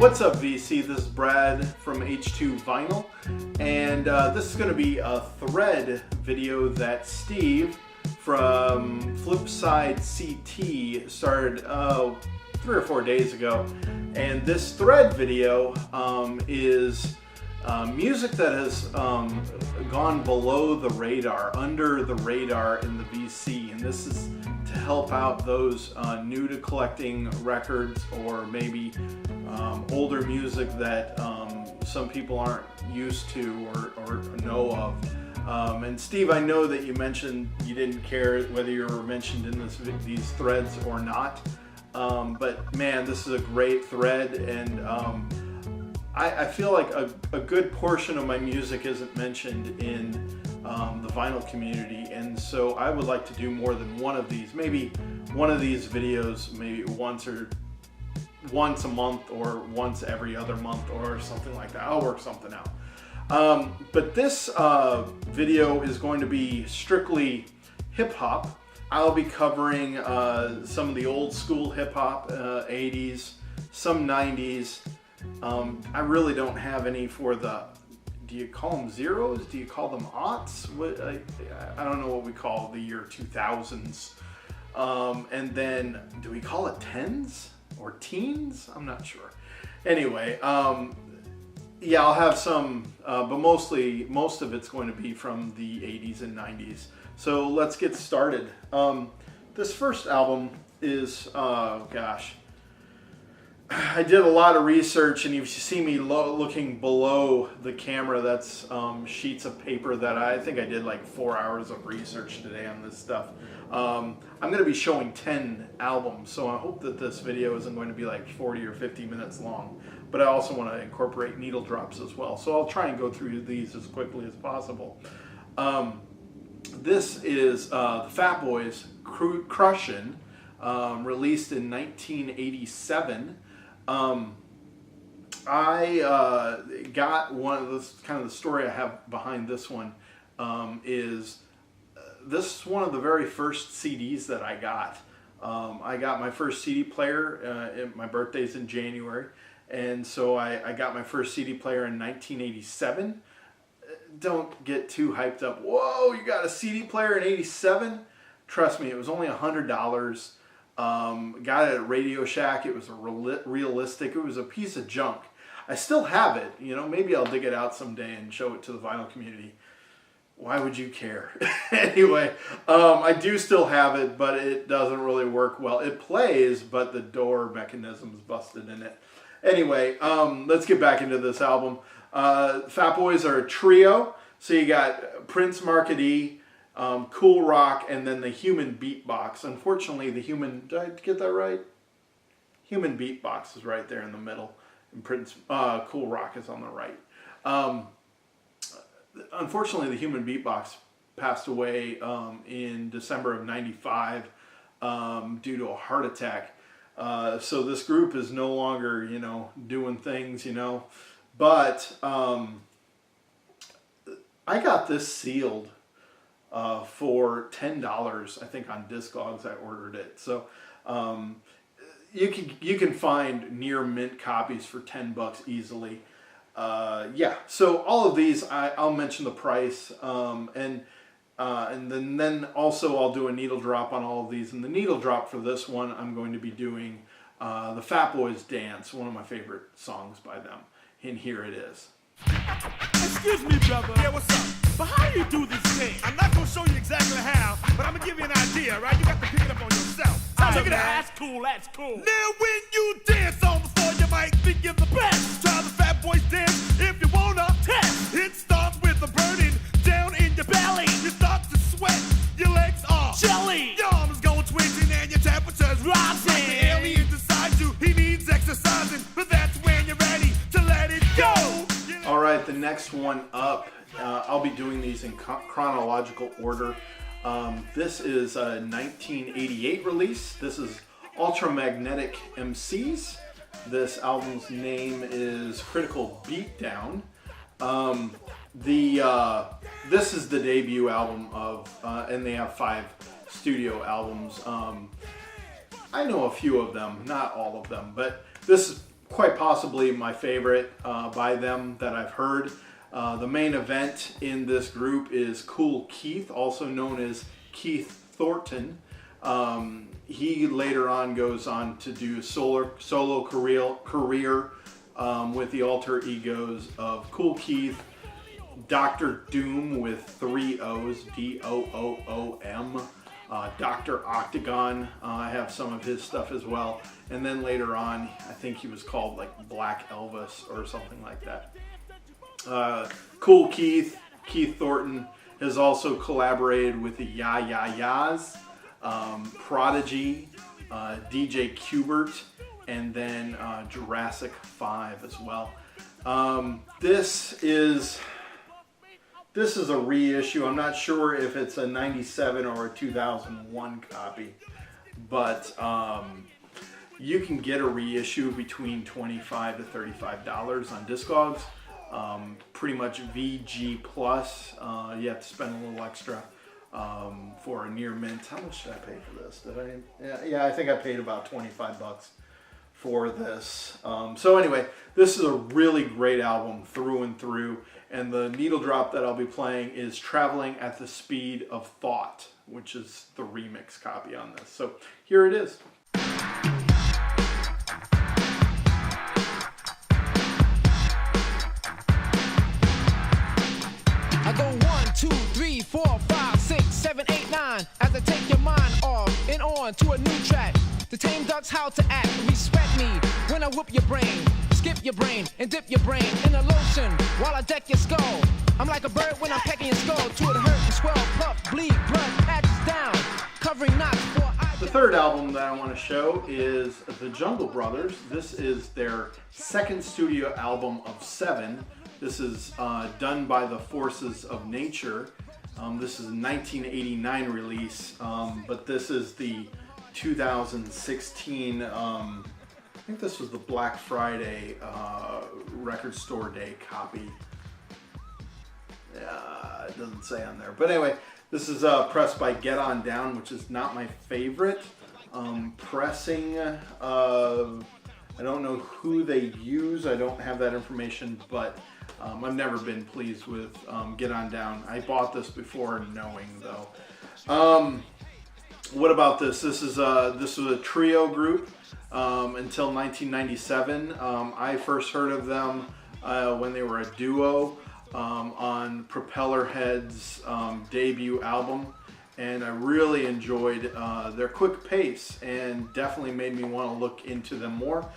What's up, VC? This is Brad from H2Vinyl, and this is going to be a thread video that Steve from FlipSideCT started 3 or 4 days ago. And this thread video is music that has gone below the radar, under the radar in the VC, and this is to help out those new to collecting records, or maybe older music that some people aren't used to or know of. And Steve, I know that you mentioned you didn't care whether you were mentioned in these threads or not, but man, this is a great thread, and I feel like a good portion of my music isn't mentioned in the vinyl community, and so I would like to do more than one of these. Maybe one of these videos, maybe once a month or once every other month or something like that. I'll work something out. But this video is going to be strictly hip-hop. I'll be covering some of the old school hip-hop, 80s, some 90s. I really don't have any for the, do you call them zeros? Do you call them aughts? I don't know what we call the year 2000s. And then, do we call it tens or teens? I'm not sure. Anyway, yeah, I'll have some, but most of it's going to be from the 80s and 90s. So let's get started. This first album is, gosh, I did a lot of research, and you see me looking below the camera. That's sheets of paper that I think I did like 4 hours of research today on this stuff. I'm going to be showing 10 albums, so I hope that this video isn't going to be like 40 or 50 minutes long, but I also want to incorporate needle drops as well, so I'll try and go through these as quickly as possible. This is the Fat Boys Crushin', released in 1987. I got one of this, kind of the story I have behind this one is this is one of the very first CDs that I got. I got my first CD player, my birthday's in January, and so I got my first CD player in 1987. Don't get too hyped up. Whoa, you got a CD player in 87? Trust me, it was only $100. Got it at Radio Shack. It was realistic. It was a piece of junk. I still have it. You know, maybe I'll dig it out someday and show it to the vinyl community. Why would you care? Anyway, I do still have it, but it doesn't really work well. It plays, but the door mechanism's busted in it. Anyway, let's get back into this album. Fat Boys are a trio. So you got Prince Market-E, Cool Rock, and then the Human Beatbox. Unfortunately, the Human, did I get that right? Human Beatbox is right there in the middle, and Cool Rock is on the right. Unfortunately, the Human Beatbox passed away in December of '95 due to a heart attack. So this group is no longer, you know, doing things, you know. But I got this sealed for $10, I think, on Discogs. I ordered it. So you can find near mint copies for $10 easily. Yeah, so all of these I'll mention the price, and then also I'll do a needle drop on all of these. And the needle drop for this one, I'm going to be doing the Fat Boys Dance, one of my favorite songs by them, and here it is. Excuse me, brother. Yeah, what's up? But how do you do this thing? I'm not gonna show you exactly how, but I'm gonna give you an idea, right? You got to pick it up on yourself. Check it out. That's cool, that's cool. Now when you dance on the floor, you might think you're the best. Try the Fat Boys dance if you wanna test. It starts with a burning down in your belly. You start to sweat, your legs are jelly. Your arms go twitching and your temperature's rising. Like the alien decides you, he needs exercising, but that's when you're ready to let it go. All right, the next one up, I'll be doing these in chronological order. This is a 1988 release. This is Magnetic MCs. This album's name is Critical Beatdown. This is the debut album of, and they have 5 studio albums. I know a few of them, not all of them, but this is quite possibly my favorite by them that I've heard. The main event in this group is Kool Keith, also known as Keith Thornton. He later on goes on to do solo career with the alter egos of Kool Keith, Dr. Doom with 3 O's, D-O-O-O-M, Dr. Octagon. I have some of his stuff as well. And then later on, I think he was called like Black Elvis or something like that. Kool Keith, Keith Thornton, has also collaborated with the Ya Ya Ya's, Prodigy, DJ Qbert, and then Jurassic 5 as well. This is a reissue. I'm not sure if it's a 97 or a 2001 copy, but you can get a reissue between $25 to $35 on Discogs. Pretty much VG plus. You have to spend a little extra for a near mint. How much did I pay for this? Did I? Yeah, I think I paid about $25 for this. So anyway, this is a really great album through and through. And the needle drop that I'll be playing is Traveling at the Speed of Thought, which is the remix copy on this. So here it is. I go 1, 2, 3, 4, 5, 6, 7, 8, 9 as I take your mind off and on to a new track. The tame ducks how to act, respect me when I whoop your brain, skip your brain and dip your brain in a lotion while I deck your skull. I'm like a bird when I'm pecking your skull to it hurt and swell, puff, bleed, blood, patches down, covering knots for The third album that I want to show is the Jungle Brothers. This is their second studio album of 7. This is done by the Forces of Nature. This is a 1989 release, but this is the 2016, I think this was the Black Friday Record Store Day copy. It doesn't say on there. But anyway, this is pressed by Get On Down, which is not my favorite pressing. I don't know who they use. I don't have that information, but I've never been pleased with Get On Down. I bought this before knowing, though. What about this? This was a trio group until 1997. I first heard of them when they were a duo on Propellerhead's debut album, and I really enjoyed their quick pace and definitely made me want to look into them more.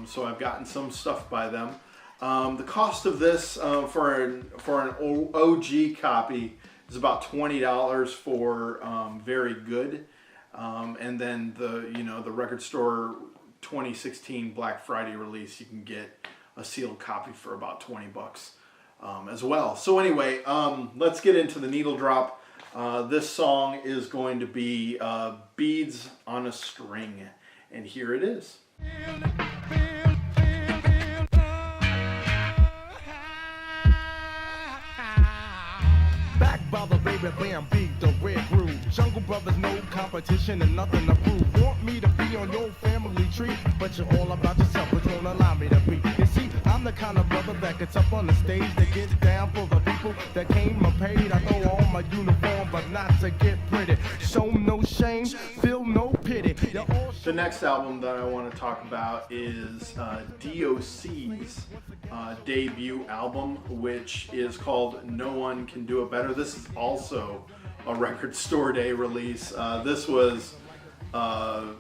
So I've gotten some stuff by them. The cost of this for an OG copy is about $20 for very good, and then the Record Store 2016 Black Friday release, you can get a sealed copy for about $20 as well. So anyway, let's get into the needle drop. This song is going to be Beads on a String, and here it is. Brother, baby, bam, beat the red groove. Jungle Brothers, no competition and nothing to prove. Want me to be on your family tree, but you're all about yourself, but don't allow me to be. You see, I'm the kind of brother that gets up on the stage to get down for the people that came and paid. I throw on my uniform, but not to get pretty. Show no shame, feel no pity. The next album that I want to talk about is D.O.C's debut album, which is called No One Can Do It Better. This is also a Record Store Day release. This was the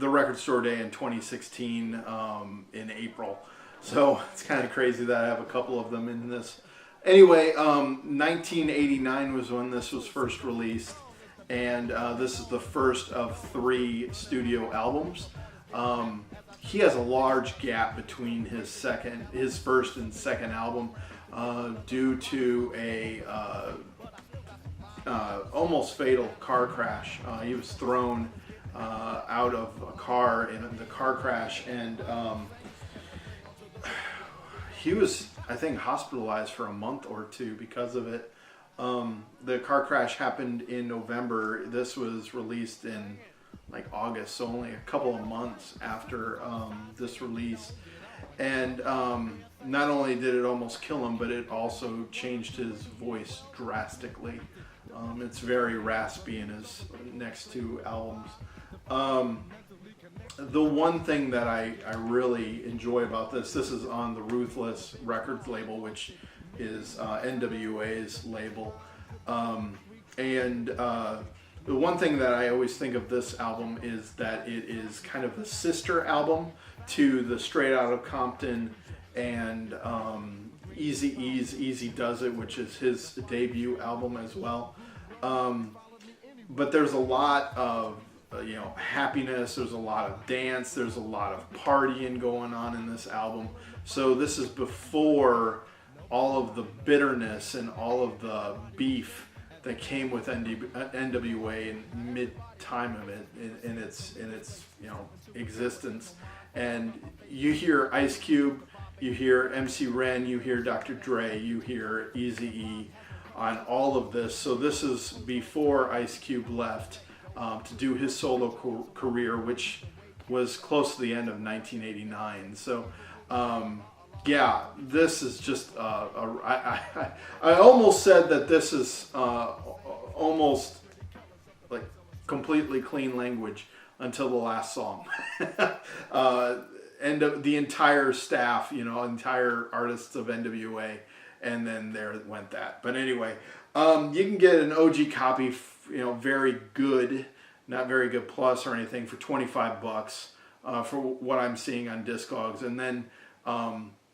Record Store Day in 2016 in April. So it's kind of crazy that I have a couple of them in this. Anyway, 1989 was when this was first released, and this is the first of 3 studio albums. He has a large gap between his first and second album due to a almost fatal car crash. He was thrown out of a car in the car crash, and he was, I think, hospitalized for a month or 2 because of it. The car crash happened in November. This was released in like August, so only a couple of months after this release. And not only did it almost kill him, but it also changed his voice drastically. It's very raspy in his next two albums. The one thing that I really enjoy about this is on the Ruthless Records label, which is NWA's label. The one thing that I always think of this album is that it is kind of the sister album to the Straight Outta Compton and Eazy-E's Easy Does It, which is his debut album as well. But there's a lot of happiness, there's a lot of dance, there's a lot of partying going on in this album. So this is before all of the bitterness and all of the beef that came with NWA in mid-time of it, in its existence. And you hear Ice Cube, you hear MC Ren, you hear Dr. Dre, you hear Eazy-E on all of this. So this is before Ice Cube left to do his solo career, which was close to the end of 1989. So yeah, this is just I almost said that this is almost like completely clean language until the last song. And the entire staff, entire artists of NWA, and then there went that. But anyway, you can get an OG copy, very good, not very good plus or anything, for $25 for what I'm seeing on Discogs. And then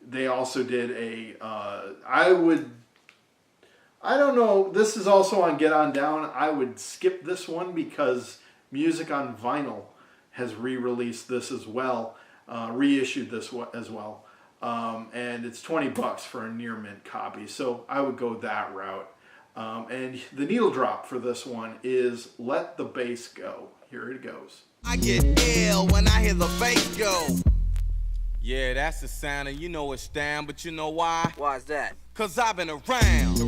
they also did I don't know, this is also on Get On Down. I would skip this one because Music on Vinyl has re-released this as well, reissued this as well. And it's $20 for a near mint copy, so I would go that route. And the needle drop for this one is Let the Bass Go. Here it goes. I get ill when I hear the bass go. Yeah, that's the sound, and you know it's down, but you know why? Why's that? Cause I've been around,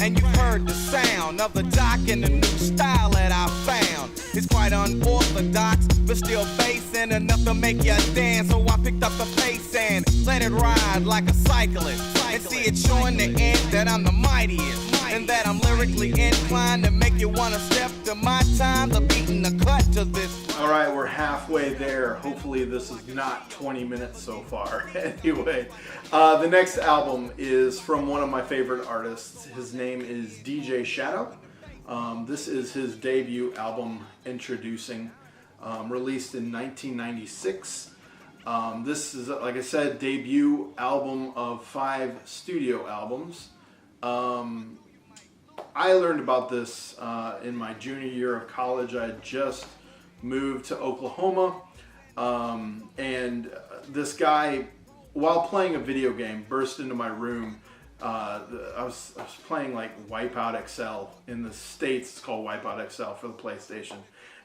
and you've heard the sound of the doc and the new style that I found. It's quite unorthodox, but still bassing enough to make you dance. So I picked up the pace and let it ride like a cyclist. And see it showing the end that I'm the mightiest, and that I'm lyrically inclined to make you wanna step to my time, the beat and the cut to this. All right, we're halfway there. Hopefully this is not 20 minutes so far. Anyway, the next album is from one of my favorite artists. His name is DJ Shadow. This is his debut album, Introducing, released in 1996. This is, like I said, debut album of 5 studio albums. I learned about this in my junior year of college. I had just moved to Oklahoma, and this guy, while playing a video game, burst into my room. I was playing like Wipeout XL. In the States, it's called Wipeout XL for the PlayStation,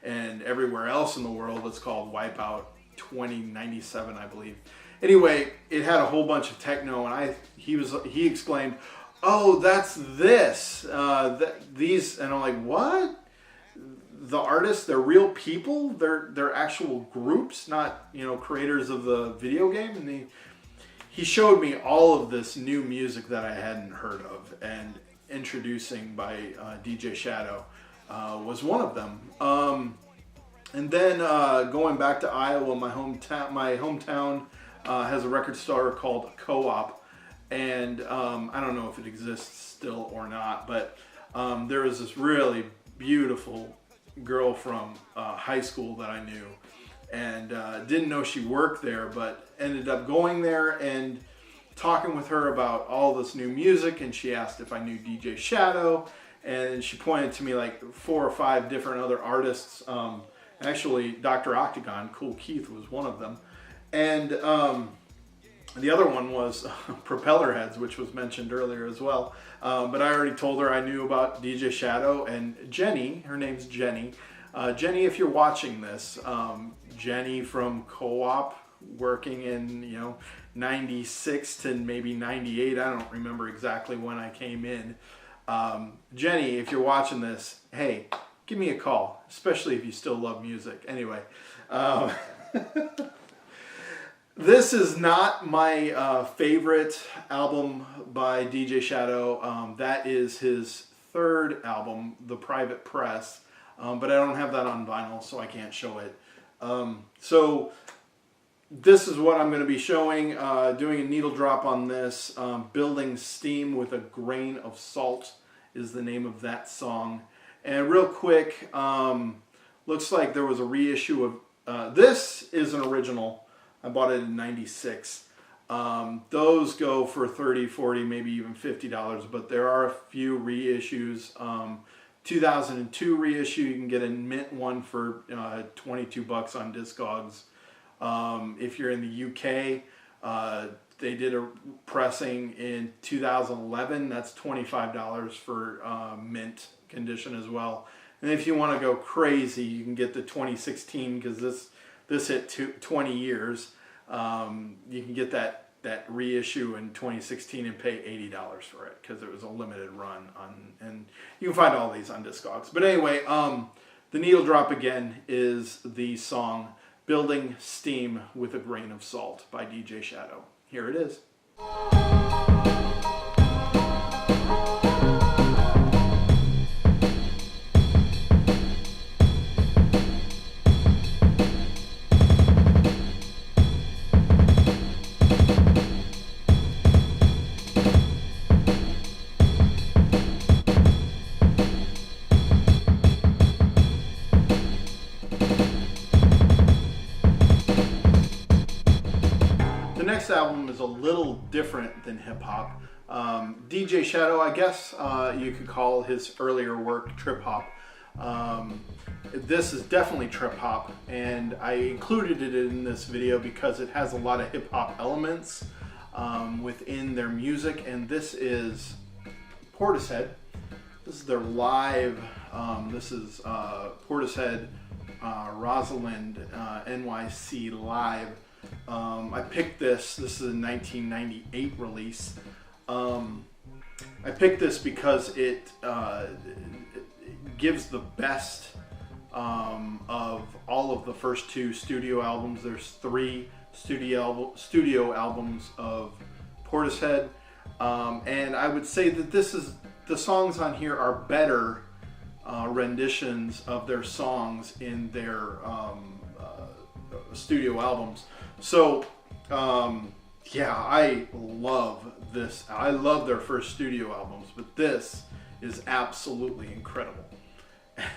and everywhere else in the world, it's called Wipeout 2097, I believe. Anyway, it had a whole bunch of techno, and he exclaimed, "Oh, that's this, these," and I'm like, "What? The artists, they're real people? They're actual groups, not creators of the video game?" And he showed me all of this new music that I hadn't heard of, and Introducing by DJ Shadow was one of them. And then going back to Iowa, my hometown has a record store called Co-op, and I don't know if it exists still or not, but there was this really beautiful girl from high school that I knew, and didn't know she worked there, but ended up going there and talking with her about all this new music. And she asked if I knew DJ Shadow, and she pointed to me like 4 or 5 different other artists. Actually, Dr. Octagon, Cool Keith, was one of them, and the other one was Propeller Heads, which was mentioned earlier as well. But I already told her I knew about DJ Shadow. And Jenny, her name's Jenny. Jenny, if you're watching this, Jenny from Co-op, working in 96 to maybe 98. I don't remember exactly when I came in. Jenny, if you're watching this, hey, give me a call, especially if you still love music. Anyway. This is not my favorite album by DJ Shadow. That is his third album, The Private Press, but I don't have that on vinyl, so I can't show it. So this is what I'm going to be showing, doing a needle drop on this. Building Steam with a Grain of Salt is the name of that song. And real quick, looks like there was a reissue of, this is an original. I bought it in '96. Those go for $30, $40, maybe even $50, but there are a few reissues. 2002 reissue, you can get a mint one for $22 on Discogs. If you're in the UK, they did a pressing in 2011. That's $25 for mint condition as well. And if you want to go crazy, you can get the 2016, because this hit 20 years. You can get that reissue in 2016 and pay $80 for it, because it was a limited run and you can find all these on Discogs. But anyway, the needle drop again is the song Building Steam with a Grain of Salt by DJ Shadow. Here it is. The next album is a little different than hip-hop. DJ Shadow, I guess you could call his earlier work trip-hop. This is definitely trip-hop, and I included it in this video because it has a lot of hip-hop elements within their music, and this is Portishead. This is their live, this is Portishead, Rosalind, NYC Live. I picked this is a 1998 release. I picked this because it gives the best of all of the first two studio albums. There's 3 studio albums of Portishead, and I would say that the songs on here are better renditions of their songs in their studio albums. So yeah, I love this. I love their first studio albums, but this is absolutely incredible.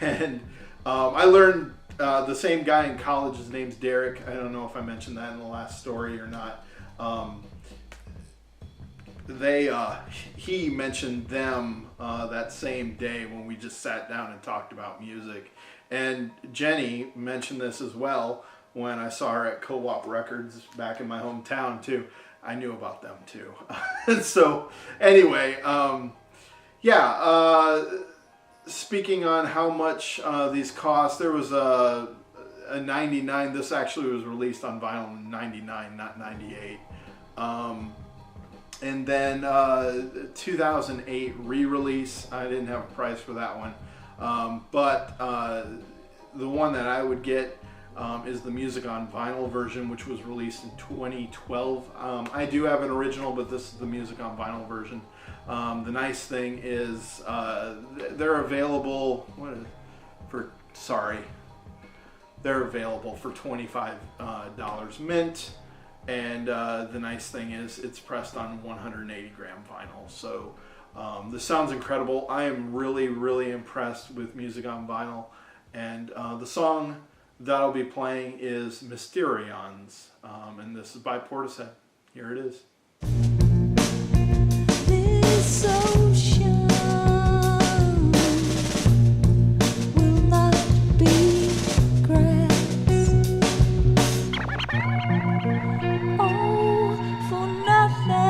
And I learned the same guy in college, his name's Derek. I don't know if I mentioned that in the last story or not. He mentioned them that same day when we just sat down and talked about music. And Jenny mentioned this as well when I saw her at Co-op Records back in my hometown too. I knew about them too. So anyway, yeah, speaking on how much these cost, there was a 99, this actually was released on vinyl in 99, not 98. And then 2008 re-release, I didn't have a price for that one. But the one that I would get is the Music on Vinyl version, which was released in 2012. I do have an original, but this is the Music on Vinyl version. The nice thing is they're available they're available for $25 mint, and the nice thing is it's pressed on 180 gram vinyl. So this sounds incredible. I am really impressed with Music on Vinyl, and the song that I'll be playing is Mysterions, and this is by Portishead. Here it is. This ocean will not be grass. Oh, for nothing.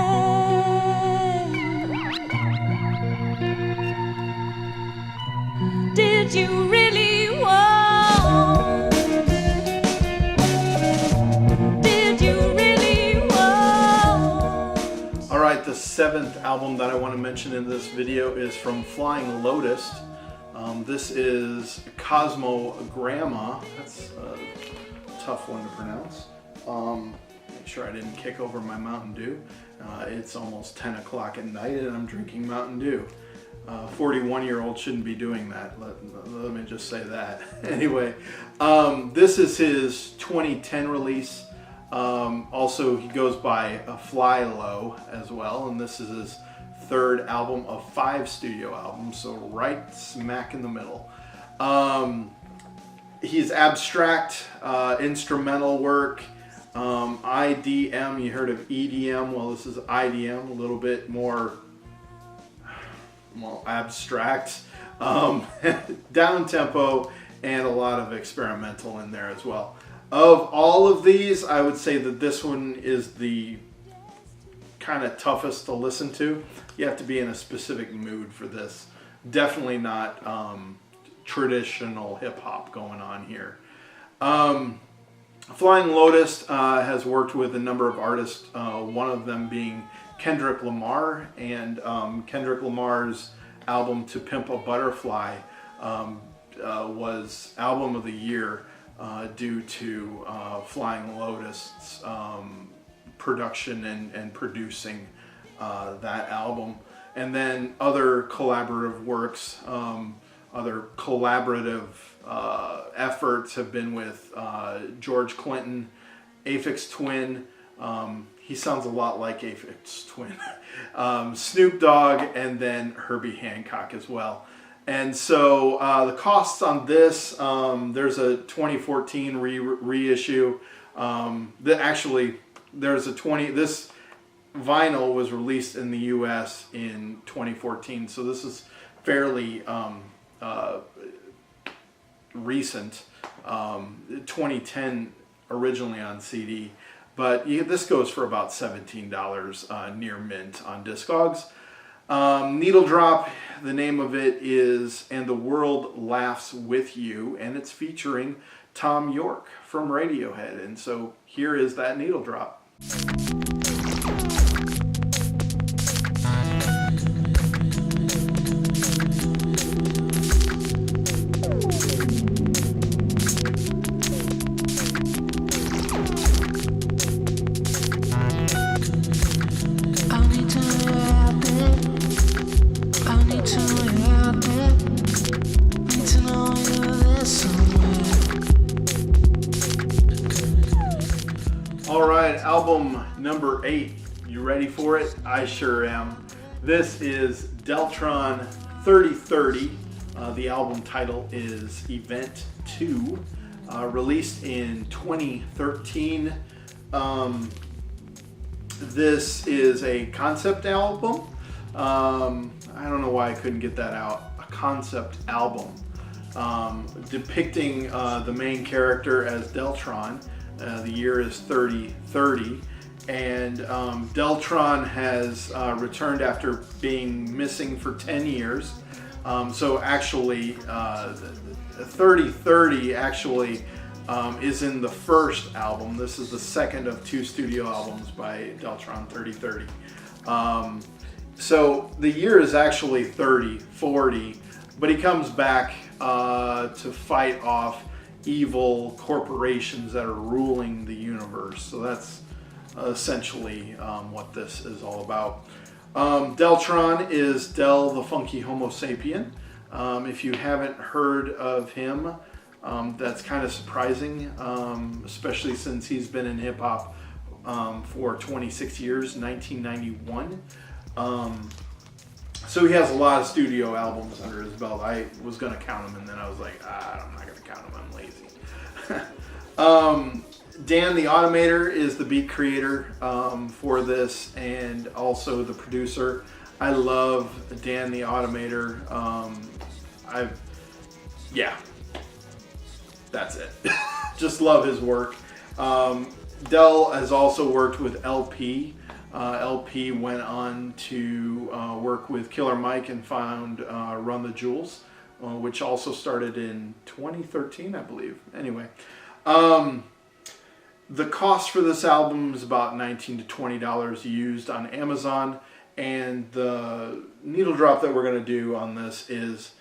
Did you really want? The 7th album that I want to mention in this video is from Flying Lotus. This is Cosmogramma. That's a tough one to pronounce. Make sure I didn't kick over my Mountain Dew. It's almost 10 o'clock at night and I'm drinking Mountain Dew. 41-year-old shouldn't be doing that. Let me just say that. Anyway, this is his 2010 release. Also, he goes by Fly Low as well, and this is his third album of 5 studio albums, so right smack in the middle. He's abstract instrumental work. IDM, you heard of EDM, well this is IDM, a little bit more, well, abstract, down tempo, and a lot of experimental in there as well. Of all of these, I would say that this one is the kind of toughest to listen to. You have to be in a specific mood for this. Definitely not traditional hip-hop going on here. Flying Lotus has worked with a number of artists, one of them being Kendrick Lamar, and Kendrick Lamar's album To Pimp a Butterfly was Album of the Year due to Flying Lotus's production and producing that album. And then other collaborative works, other collaborative efforts have been with George Clinton, Aphex Twin. He sounds a lot like Aphex Twin. Snoop Dogg, and then Herbie Hancock as well. And so the costs on this, there's a 2014 reissue. This vinyl was released in the US in 2014, so this is fairly recent. 2010 originally on CD, but this goes for about $17 near mint on Discogs. Needle Drop, the name of it is And the World Laughs With You, and it's featuring Tom York from Radiohead. And so here is that Needle Drop. Alright, album number 8. You ready for it? I sure am. This is Deltron 3030. The album title is Event 2. Released in 2013. This is a concept album. I don't know why I couldn't get that out. A concept album. Depicting the main character as Deltron. The year is 3030, and Deltron has returned after being missing for 10 years. So actually, 3030 actually is in the first album. This is the second of 2 studio albums by Deltron, 3030. So the year is actually 3040, but he comes back to fight off evil corporations that are ruling the universe. So that's essentially what this is all about. Deltron is Del the Funky Homo Sapien. If you haven't heard of him, that's kind of surprising, especially since he's been in hip-hop for 26 years, 1991. So he has a lot of studio albums under his belt. I was going to count them, and then I was like, I'm not going to count them, I'm lazy. Dan the Automator is the beat creator for this, and also the producer. I love Dan the Automator. That's it. Just love his work. Del has also worked with LP. LP went on to work with Killer Mike and found Run the Jewels, which also started in 2013, I believe. Anyway, the cost for this album is about $19 to $20 used on Amazon, and the needle drop that we're going to do on this is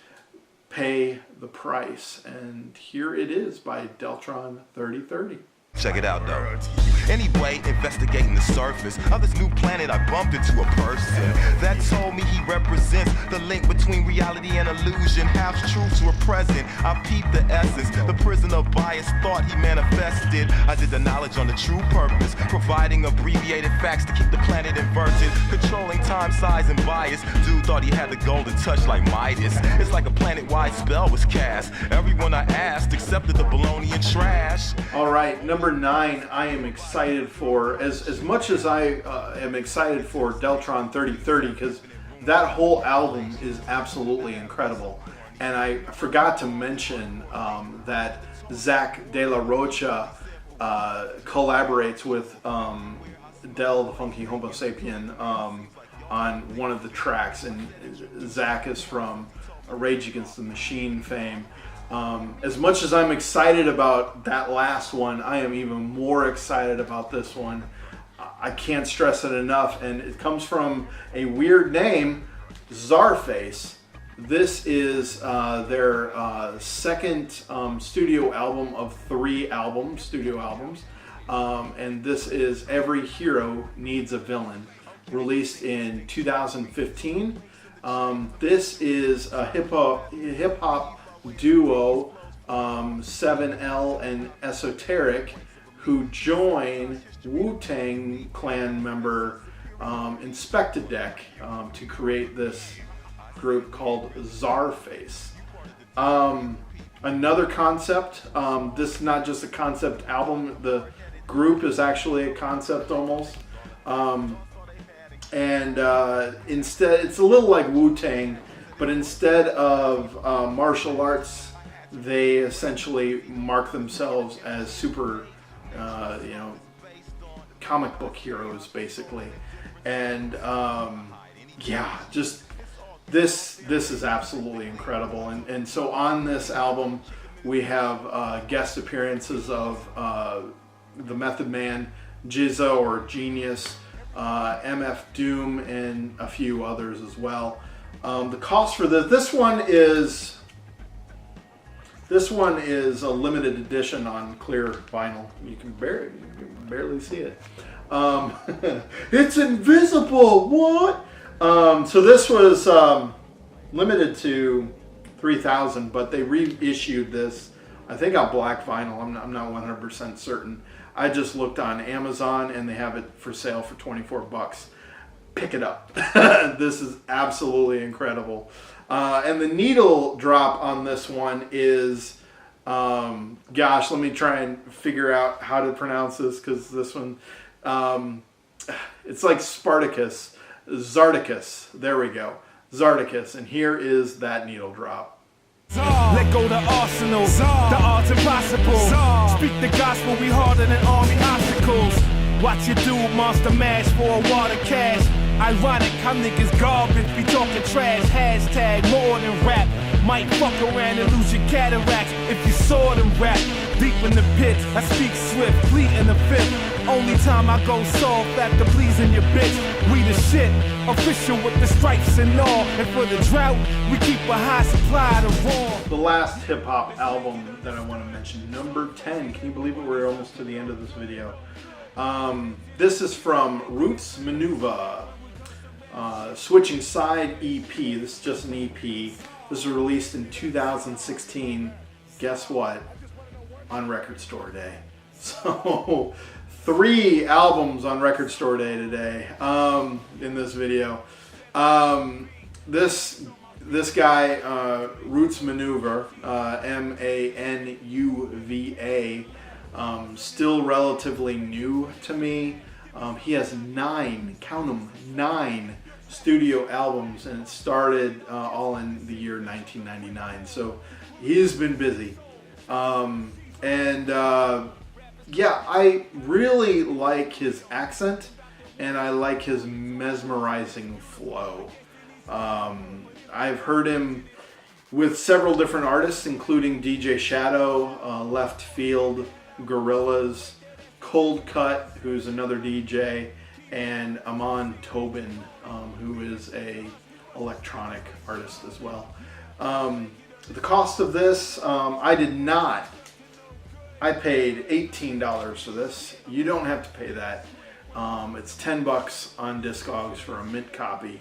Pay the Price, and here it is by Deltron 3030. Check it out, though. Anyway, investigating the surface of this new planet, I bumped into a person that told me he represents the link between reality and illusion. Half truths were present. I peeped the essence. The prison of bias thought he manifested. I did the knowledge on the true purpose, providing abbreviated facts to keep the planet inverted, controlling time, size, and bias. Dude thought he had the golden touch like Midas. It's like a planet-wide spell was cast. Everyone I asked accepted the baloney and trash. All right, number 9, I am excited for, as much as I am excited for Deltron 3030, because that whole album is absolutely incredible. And I forgot to mention that Zach De La Rocha collaborates with Del the Funky Homo Sapien on one of the tracks, and Zach is from Rage Against the Machine fame. As much as I'm excited about that last one, I am even more excited about this one. I can't stress it enough, and it comes from a weird name, Czarface. This is their second studio album of 3 studio albums, and this is Every Hero Needs a Villain, released in 2015. This is a hip hop duo, 7L and Esoteric, who join Wu-Tang Clan member Inspector Deck to create this group called Czarface. Another concept, this is not just a concept album, the group is actually a concept almost. Instead, it's a little like Wu-Tang, but instead of martial arts, they essentially mark themselves as super, comic book heroes, basically. And yeah, just this is absolutely incredible. And so on this album, we have guest appearances of the Method Man, Jizzo or Genius, MF Doom, and a few others as well. The cost for this one is a limited edition on clear vinyl. You can barely see it. It's invisible. What? So this was limited to 3,000, but they reissued this, I think, on black vinyl. I'm not 100% certain. I just looked on Amazon and they have it for sale for $24. Pick it up. This is absolutely incredible. And the needle drop on this one is, gosh, let me try and figure out how to pronounce this, because this one, it's like Spartacus. Zardicus. There we go. Zardicus. And here is that needle drop. Let go the arsenal, the art's impossible. Speak the gospel, we harder than army obstacles. Watch you do monster mash for a water cash. Ironic, how niggas garbage, be talking trash. Hashtag more than rap. Might fuck around and lose your cataracts if you saw them rap. Deep in the pit, I speak swift, fleet in the fifth. Only time I go soft after pleasing your bitch. We the shit, official with the stripes and all. And for the drought, we keep a high supply of raw. The last hip hop album that I want to mention, number 10. Can you believe it? We're almost to the end of this video. This is from Roots Maneuver. Switching Side EP. This is just an EP. This was released in 2016. Guess what? On Record Store Day. So 3 albums on Record Store Day today in this video. This guy, Roots Maneuver, M-A-N-U-V-A, still relatively new to me. He has 9, count them, 9 studio albums, and it started all in the year 1999. So he's been busy. Yeah, I really like his accent, and I like his mesmerizing flow. I've heard him with several different artists, including DJ Shadow, Left Field, Gorillaz, Cold Cut, who's another DJ, and Amon Tobin, who is a electronic artist as well. The cost of this, I did not I paid $18 for this. You don't have to pay that. It's $10 on Discogs for a mint copy.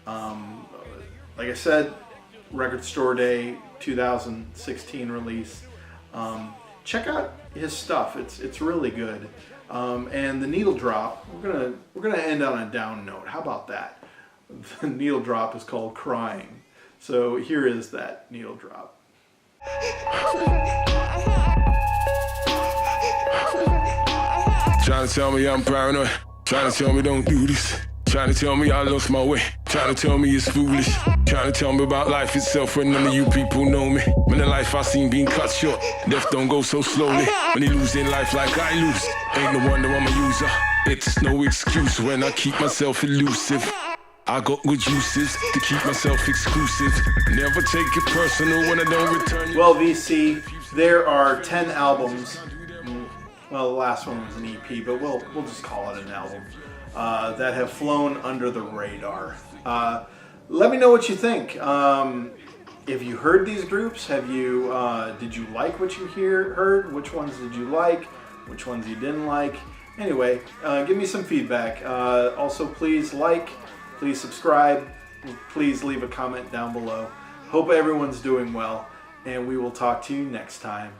Like I said, Record Store Day 2016 release. Check out his stuff. It's really good. And the needle drop, we're gonna end on a down note. How about that? The needle drop is called Crying. So here is that needle drop. Trying to tell me I'm paranoid, trying to tell me don't do this, trying to tell me I lost my way, trying to tell me it's foolish, trying to tell me about life itself when none of you people know me. When the life I seen being cut short, death don't go so slowly. When you lose in life like I lose, ain't no wonder I'm a user. It's no excuse when I keep myself elusive. I got good uses to keep myself exclusive. Never take it personal when I don't return. Well, VC, there are 10 albums. Well, the last one was an EP, but we'll just call it an album, that have flown under the radar. Let me know what you think. If you heard these groups, did you like what you heard? Which ones did you like? Which ones you didn't like? Anyway, give me some feedback. Also, please please subscribe, please leave a comment down below. Hope everyone's doing well, and we will talk to you next time.